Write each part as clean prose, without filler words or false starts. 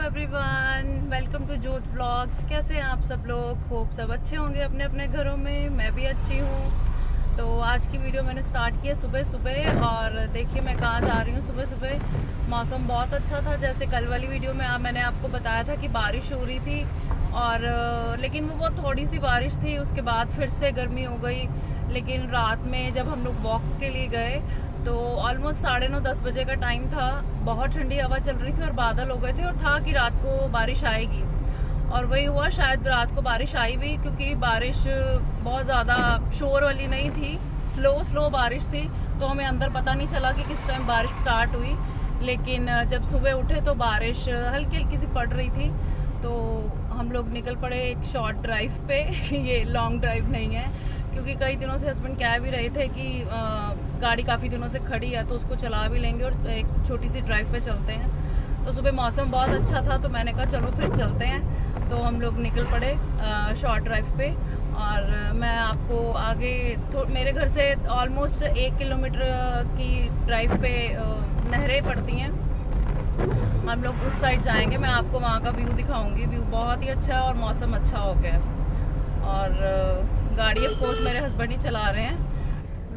Everyone, welcome to जोत vlogs. कैसे हैं आप सब लोग? होप सब अच्छे होंगे अपने अपने घरों में। मैं भी अच्छी हूँ। तो आज की वीडियो मैंने स्टार्ट की है सुबह सुबह, और देखिए मैं कहाँ जा रही हूँ सुबह सुबह। मौसम बहुत अच्छा था, जैसे कल वाली वीडियो में मैंने आपको बताया था कि बारिश हो रही थी, और लेकिन वो बहुत थोड़ी सी बारिश थी। उसके बाद फिर से गर्मी हो गई। लेकिन रात में जब हम लोग वॉक के लिए गए तो ऑलमोस्ट 9:30-10 बजे का टाइम था। बहुत ठंडी हवा चल रही थी और बादल हो गए थे, और था कि रात को बारिश आएगी, और वही हुआ। शायद रात को बारिश आई भी, क्योंकि बारिश बहुत ज़्यादा शोर वाली नहीं थी, स्लो स्लो बारिश थी। तो हमें अंदर पता नहीं चला कि किस टाइम बारिश स्टार्ट हुई। लेकिन जब सुबह उठे तो बारिश हल्की हल्की सी पड़ रही थी। तो हम लोग निकल पड़े एक शॉर्ट ड्राइव पे ये लॉन्ग ड्राइव नहीं है, क्योंकि कई दिनों से हस्बैंड कह भी रहे थे कि गाड़ी काफ़ी दिनों से खड़ी है तो उसको चला भी लेंगे और एक छोटी सी ड्राइव पे चलते हैं। तो सुबह मौसम बहुत अच्छा था, तो मैंने कहा चलो फिर चलते हैं। तो हम लोग निकल पड़े शॉर्ट ड्राइव पे। और मैं आपको आगे मेरे घर से ऑलमोस्ट 1 किलोमीटर की ड्राइव पे नहरें पड़ती हैं। हम लोग उस साइड जाएंगे, मैं आपको वहाँ का व्यू दिखाऊंगी। व्यू बहुत ही अच्छा है और मौसम अच्छा हो गया। और गाड़ी ऑफ कोर्स मेरे हस्बैंड ही चला रहे हैं।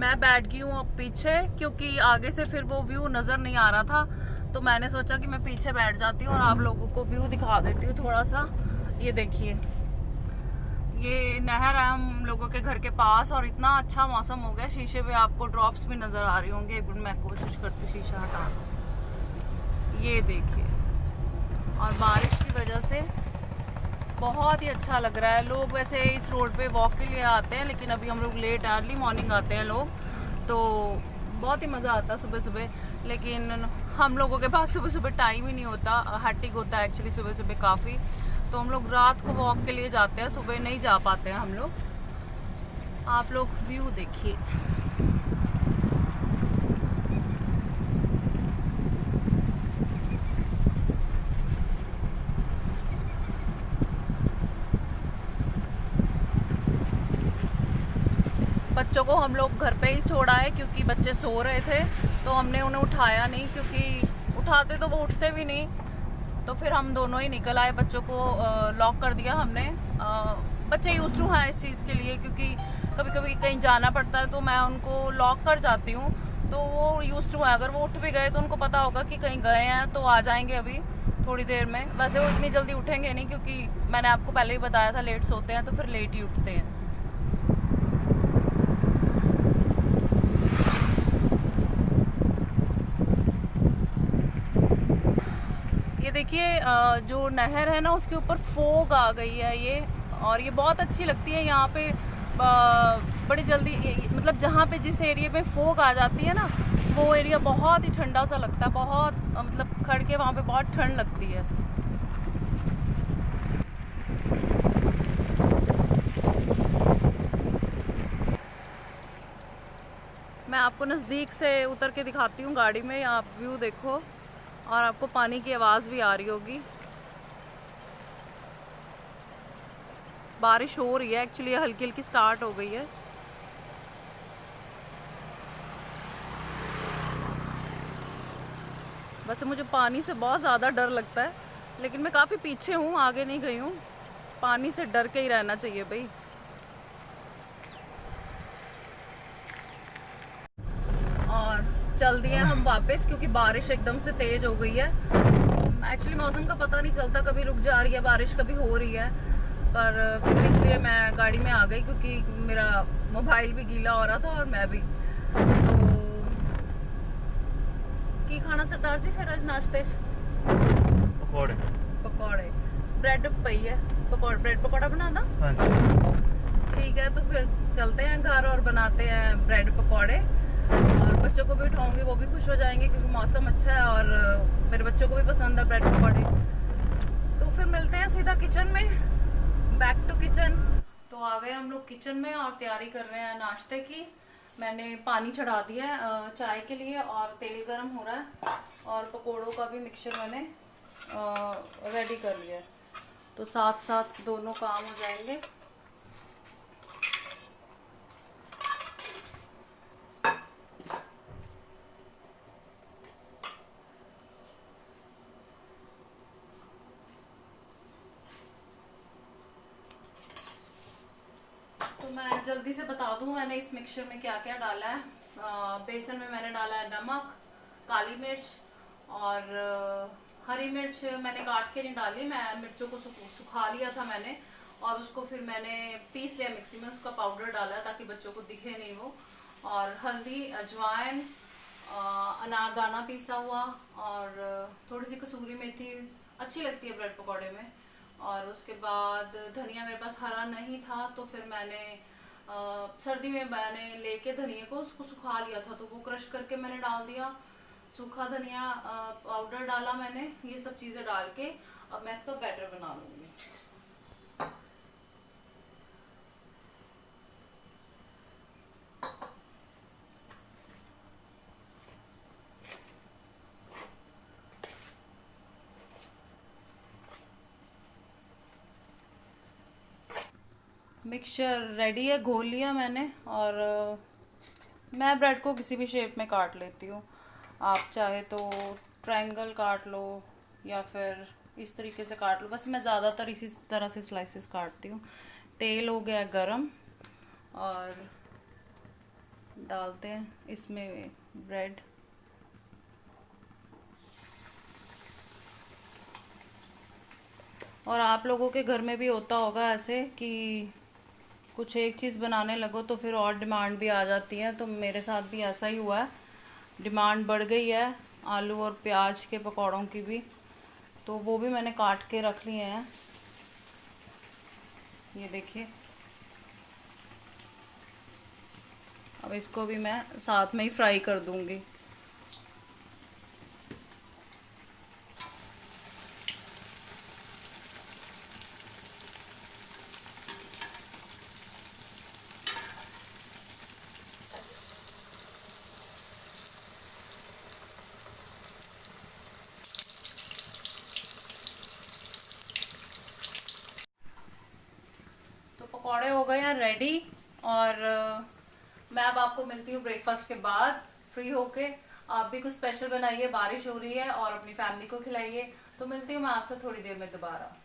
मैं बैठ गई हूँ अब पीछे, क्योंकि आगे से फिर वो व्यू नज़र नहीं आ रहा था। तो मैंने सोचा कि मैं पीछे बैठ जाती हूँ और आप लोगों को व्यू दिखा देती हूँ थोड़ा सा। ये देखिए, ये नहर है हम लोगों के घर के पास, और इतना अच्छा मौसम हो गया। शीशे पे आपको ड्रॉप्स भी नज़र आ रही होंगे। एक मिनट मैं कोशिश करती हूँ शीशा हटा दूँ। ये देखिए, और बारिश की वजह से बहुत ही अच्छा लग रहा है। लोग वैसे इस रोड पे वॉक के लिए आते हैं, लेकिन अभी हम लोग लेट अर्ली मॉर्निंग आते हैं लोग, तो बहुत ही मज़ा आता है सुबह सुबह। लेकिन हम लोगों के पास सुबह सुबह टाइम ही नहीं होता, हैट्रिक होता है एक्चुअली सुबह सुबह काफ़ी। तो हम लोग रात को वॉक के लिए जाते हैं, सुबह नहीं जा पाते हैं हम लोग। आप लोग व्यू देखिए। बच्चों को हम लोग घर पे ही छोड़ा है, क्योंकि बच्चे सो रहे थे। तो हमने उन्हें उठाया नहीं, क्योंकि उठाते तो वो उठते भी नहीं। तो फिर हम दोनों ही निकल आए, बच्चों को लॉक कर दिया हमने। बच्चे यूज टू हैं इस चीज़ के लिए, क्योंकि कभी कभी कहीं जाना पड़ता है तो मैं उनको लॉक कर जाती हूँ। तो वो यूज टू है, अगर वो उठ भी गए तो उनको पता होगा कि कहीं गए हैं, तो आ जाएंगे अभी थोड़ी देर में। वैसे वो इतनी जल्दी उठेंगे नहीं, क्योंकि मैंने आपको पहले ही बताया था लेट सोते हैं, तो फिर लेट ही उठते हैं। ये देखिए, जो नहर है ना उसके ऊपर फोग आ गई है ये, और ये बहुत अच्छी लगती है यहाँ पे। बड़ी जल्दी मतलब जहाँ पे जिस एरिया में फोग आ जाती है ना, वो एरिया बहुत ही ठंडा सा लगता है। बहुत मतलब खड़ के वहाँ पे बहुत ठंड लगती है। मैं आपको नज़दीक से उतर के दिखाती हूँ गाड़ी में, आप व्यू देखो, और आपको पानी की आवाज़ भी आ रही होगी। बारिश हो रही है एक्चुअली, हल्की हल्की स्टार्ट हो गई है। वैसे मुझे पानी से बहुत ज़्यादा डर लगता है, लेकिन मैं काफ़ी पीछे हूँ, आगे नहीं गई हूँ। पानी से डर के ही रहना चाहिए भाई। और चल दिए हम वापस, क्योंकि बारिश एकदम से तेज़ हो गई है। एक्चुअली मौसम का पता नहीं चलता, कभी रुक जा रही है बारिश, कभी हो रही है। पर फिर इसलिए मैं गाड़ी में आ गई, क्योंकि मेरा मोबाइल भी गीला हो रहा था और मैं भी। तो की खाना सरदार जी फिर आज नाश्ते पकौड़े पकौड़े ब्रेड पई है, पकौड़े ब्रेड पकौड़ा बना दा। हाँ जी। ठीक है, तो फिर चलते हैं घर और बनाते हैं ब्रेड पकौड़े। और बच्चों को भी उठाऊंगी, वो भी खुश हो जाएंगे, क्योंकि मौसम अच्छा है और मेरे बच्चों को भी पसंद है ब्रेड पकौड़े। तो फिर मिलते हैं सीधा किचन में, बैक टू किचन। तो आ गए हम लोग किचन में और तैयारी कर रहे हैं नाश्ते की। मैंने पानी चढ़ा दिया है चाय के लिए, और तेल गरम हो रहा है, और पकोड़ों का भी मिक्सचर मैंने रेडी कर लिया है। तो साथ साथ दोनों काम हो जाएंगे। मैं जल्दी से बता दूं मैंने इस मिक्सचर में क्या क्या डाला है। बेसन में मैंने डाला है नमक, काली मिर्च और हरी मिर्च मैंने काट के नहीं डाली, मैं मिर्चों को सुखा लिया था मैंने और उसको फिर मैंने पीस लिया मिक्सी में, उसका पाउडर डाला ताकि बच्चों को दिखे नहीं वो। और हल्दी, अजवाइन, अनारदाना पीसा हुआ और थोड़ी सी कसूरी मेथी अच्छी लगती है ब्रेड पकौड़े में। और उसके बाद धनिया मेरे पास हरा नहीं था तो फिर मैंने सर्दी में मैंने लेके धनिया को उसको सुखा लिया था तो वो क्रश करके मैंने डाल दिया। सूखा धनिया पाउडर डाला मैंने। ये सब चीज़ें डाल के अब मैं इसका बैटर बना लूँगी। मिक्सचर रेडी है, घोल लिया मैंने और मैं ब्रेड को किसी भी शेप में काट लेती हूँ। आप चाहे तो ट्रायंगल काट लो या फिर इस तरीके से काट लो, बस मैं ज़्यादातर इसी तरह से स्लाइसेस काटती हूँ। तेल हो गया गरम और डालते हैं इसमें ब्रेड। और आप लोगों के घर में भी होता होगा ऐसे कि कुछ एक चीज़ बनाने लगो तो फिर और डिमांड भी आ जाती है, तो मेरे साथ भी ऐसा ही हुआ है, डिमांड बढ़ गई है आलू और प्याज के पकौड़ों की भी। तो वो भी मैंने काट के रख लिए हैं, ये देखिए। अब इसको भी मैं साथ में ही फ्राई कर दूंगी। पकौड़े हो गए हैं रेडी और मैं अब आपको मिलती हूँ ब्रेकफास्ट के बाद फ्री होके। आप भी कुछ स्पेशल बनाइए, बारिश हो रही है, और अपनी फैमिली को खिलाइए। तो मिलती हूँ मैं आपसे थोड़ी देर में दोबारा।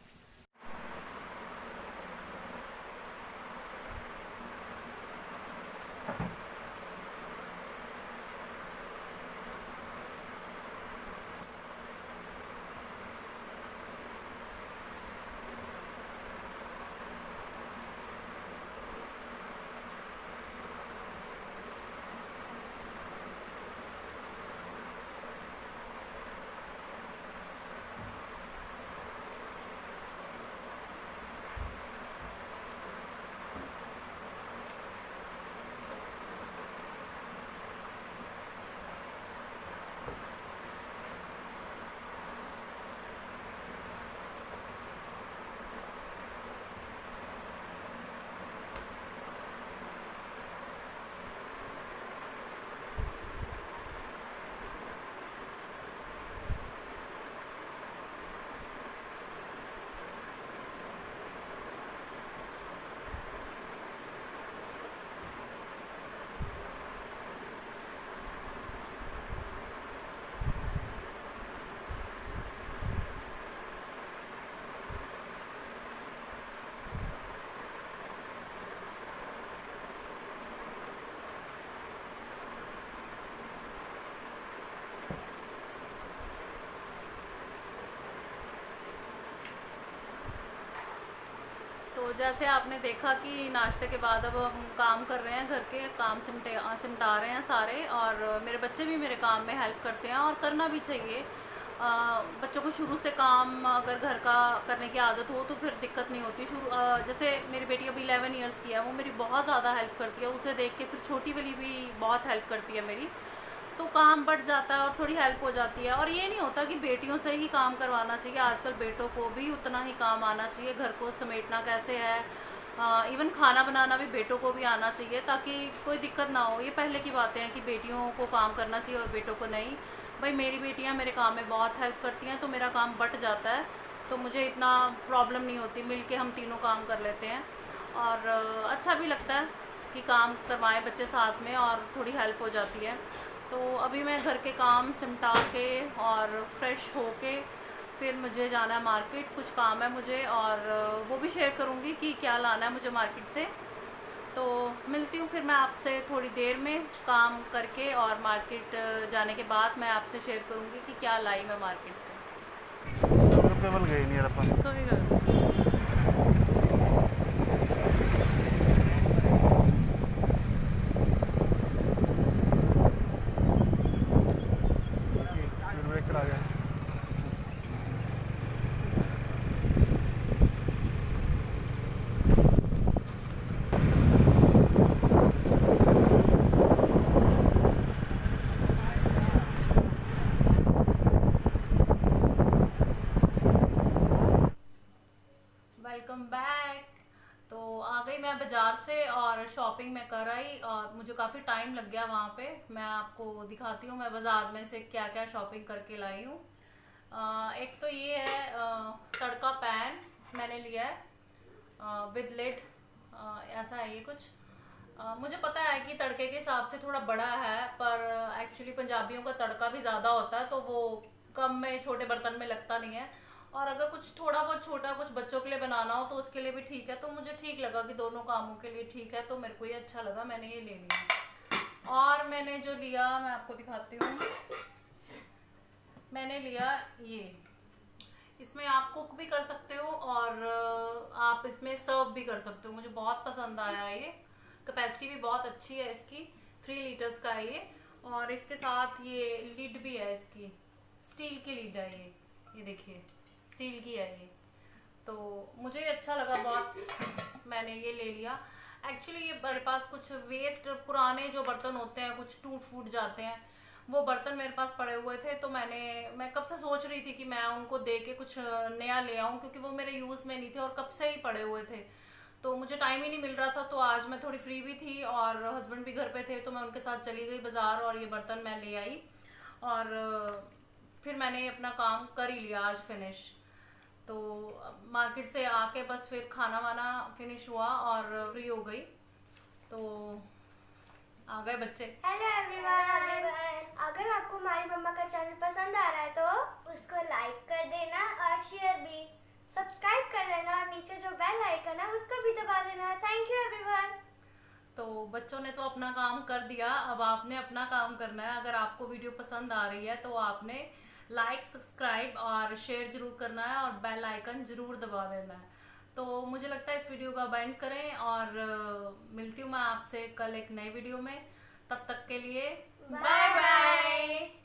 तो जैसे आपने देखा कि नाश्ते के बाद अब हम काम कर रहे हैं, घर के काम सिमटा रहे हैं सारे, और मेरे बच्चे भी मेरे काम में हेल्प करते हैं और करना भी चाहिए। बच्चों को शुरू से काम अगर घर का करने की आदत हो तो फिर दिक्कत नहीं होती। जैसे मेरी बेटी अभी 11 इयर्स की है, वो मेरी बहुत ज़्यादा हेल्प करती है, उसे देख के फिर छोटी वाली भी बहुत हेल्प करती है मेरी, तो काम बढ़ जाता है और थोड़ी हेल्प हो जाती है। और ये नहीं होता कि बेटियों से ही काम करवाना चाहिए, आजकल बेटों को भी उतना ही काम आना चाहिए। घर को समेटना कैसे है, इवन खाना बनाना भी बेटों को भी आना चाहिए, ताकि कोई दिक्कत ना हो। ये पहले की बातें हैं कि बेटियों को काम करना चाहिए और बेटों को नहीं। भाई मेरी बेटियां मेरे काम में बहुत हेल्प करती हैं तो मेरा काम बट जाता है, तो मुझे इतना प्रॉब्लम नहीं होती, मिलके हम तीनों काम कर लेते हैं। और अच्छा भी लगता है कि काम करवाएं बच्चे साथ में और थोड़ी हेल्प हो जाती है। तो अभी मैं घर के काम सिमटा के और फ्रेश होके फिर मुझे जाना है मार्केट, कुछ काम है मुझे, और वो भी शेयर करूँगी कि क्या लाना है मुझे मार्केट से। तो मिलती हूँ फिर मैं आपसे थोड़ी देर में काम करके, और मार्केट जाने के बाद मैं आपसे शेयर करूँगी कि क्या लाई मैं मार्केट से। केवल गई नहीं यार अपन। कभी कभी स्पीड ब्रेकर आ गया। Welcome back. तो आ गई मैं बाज़ार से और शॉपिंग मैं कर आई, और मुझे काफ़ी टाइम लग गया वहाँ पे। मैं आपको दिखाती हूँ मैं बाज़ार में से क्या क्या शॉपिंग करके लाई हूँ। एक तो ये है तड़का पैन मैंने लिया है विद लिड। ऐसा है ये कुछ। मुझे पता है कि तड़के के हिसाब से थोड़ा बड़ा है, पर एक्चुअली पंजाबियों का तड़का भी ज़्यादा होता है तो वो कम में छोटे बर्तन में लगता नहीं है। और अगर कुछ थोड़ा बहुत छोटा कुछ बच्चों के लिए बनाना हो तो उसके लिए भी ठीक है। तो मुझे ठीक लगा कि दोनों कामों के लिए ठीक है, तो मेरे को ये अच्छा लगा, मैंने ये ले लिया। और मैंने जो लिया मैं आपको दिखाती हूँ। मैंने लिया ये, इसमें आप कुक भी कर सकते हो और आप इसमें सर्व भी कर सकते हो। मुझे बहुत पसंद आया ये, कैपेसिटी भी बहुत अच्छी है इसकी, 3 लीटर्स का है ये। और इसके साथ ये लीड भी है इसकी, स्टील की लीड है ये देखिए स्टील की है ये। तो मुझे ये अच्छा लगा बहुत, मैंने ये ले लिया। एक्चुअली ये मेरे पास कुछ वेस्ट पुराने जो बर्तन होते हैं कुछ टूट फूट जाते हैं, वो बर्तन मेरे पास पड़े हुए थे। तो मैं कब से सोच रही थी कि मैं उनको दे के कुछ नया ले आऊं, क्योंकि वो मेरे यूज़ में नहीं थे और कब से ही पड़े हुए थे। तो मुझे टाइम ही नहीं मिल रहा था। तो आज मैं थोड़ी फ्री भी थी और हस्बैंड भी घर पे थे, तो मैं उनके साथ चली गई बाज़ार और ये बर्तन मैं ले आई। और फिर मैंने अपना काम कर ही लिया आज फिनिश। तो मार्केट से आके बस फिर खाना वाना फिनिश हुआ और फ्री हो गई। तो आ गए बच्चे। Hello everyone. अगर आपको हमारी मम्मा का चैनल पसंद आ रहा है तो उसको लाइक कर देना और शेयर भी, सब्सक्राइब कर देना और नीचे जो बेल आइकन है उसको भी दबा देना। Thank you everyone. तो बच्चों ने तो अपना काम कर दिया, अब आपने अपना काम करना है। अगर आपको वीडियो पसंद आ रही है तो आपने लाइक सब्सक्राइब और शेयर जरूर करना है और बेल आइकन जरूर दबा देना है। तो मुझे लगता है इस वीडियो का एंड करें, और मिलती हूँ मैं आपसे कल एक नए वीडियो में। तब तक के लिए बाय बाय।